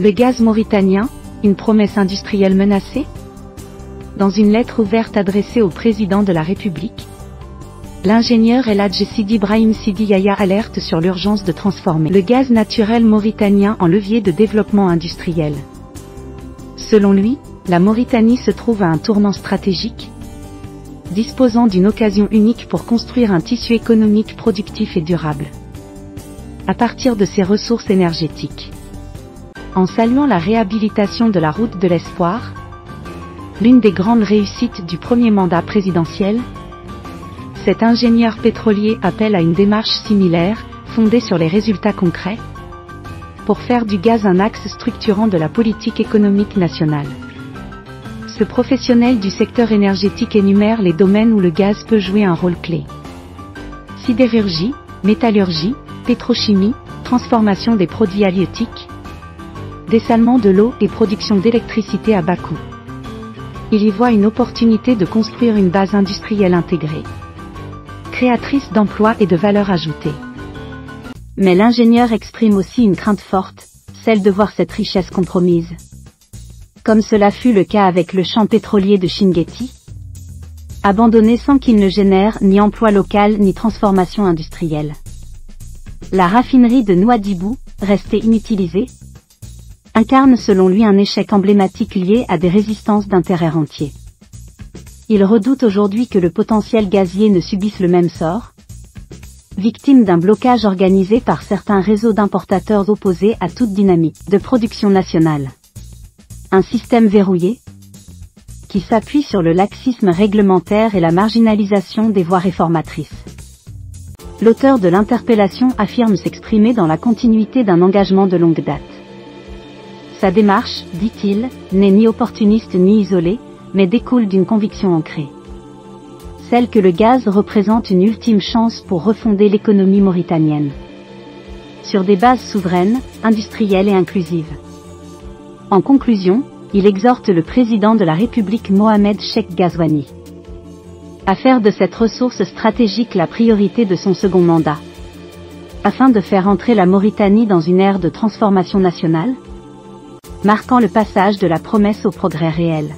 Le gaz mauritanien, une promesse industrielle menacée? Dans une lettre ouverte adressée au président de la République, l'ingénieur El Hadj Sidi Brahim Sidi Yahya alerte sur l'urgence de transformer le gaz naturel mauritanien en levier de développement industriel. Selon lui, la Mauritanie se trouve à un tournant stratégique, disposant d'une occasion unique pour construire un tissu économique productif et durable à partir de ses ressources énergétiques. En saluant la réhabilitation de la route de l'espoir, l'une des grandes réussites du premier mandat présidentiel, cet ingénieur pétrolier appelle à une démarche similaire, fondée sur les résultats concrets, pour faire du gaz un axe structurant de la politique économique nationale. Ce professionnel du secteur énergétique énumère les domaines où le gaz peut jouer un rôle clé. Sidérurgie, métallurgie, pétrochimie, transformation des produits halieutiques, dessalement de l'eau et production d'électricité à bas coût. Il y voit une opportunité de construire une base industrielle intégrée, créatrice d'emplois et de valeur ajoutée. Mais l'ingénieur exprime aussi une crainte forte, celle de voir cette richesse compromise. Comme cela fut le cas avec le champ pétrolier de Chinguetti, abandonné sans qu'il ne génère ni emploi local ni transformation industrielle. La raffinerie de Nouadhibou, restée inutilisée, incarne selon lui un échec emblématique lié à des résistances d'intérêts rentiers. Il redoute aujourd'hui que le potentiel gazier ne subisse le même sort, victime d'un blocage organisé par certains réseaux d'importateurs opposés à toute dynamique de production nationale. Un système verrouillé, qui s'appuie sur le laxisme réglementaire et la marginalisation des voies réformatrices. L'auteur de l'interpellation affirme s'exprimer dans la continuité d'un engagement de longue date. Sa démarche, dit-il, n'est ni opportuniste ni isolée, mais découle d'une conviction ancrée. Celle que le gaz représente une ultime chance pour refonder l'économie mauritanienne. Sur des bases souveraines, industrielles et inclusives. En conclusion, il exhorte le président de la République Mohamed Cheikh Ghazouani à faire de cette ressource stratégique la priorité de son second mandat, afin de faire entrer la Mauritanie dans une ère de transformation nationale, marquant le passage de la promesse au progrès réel.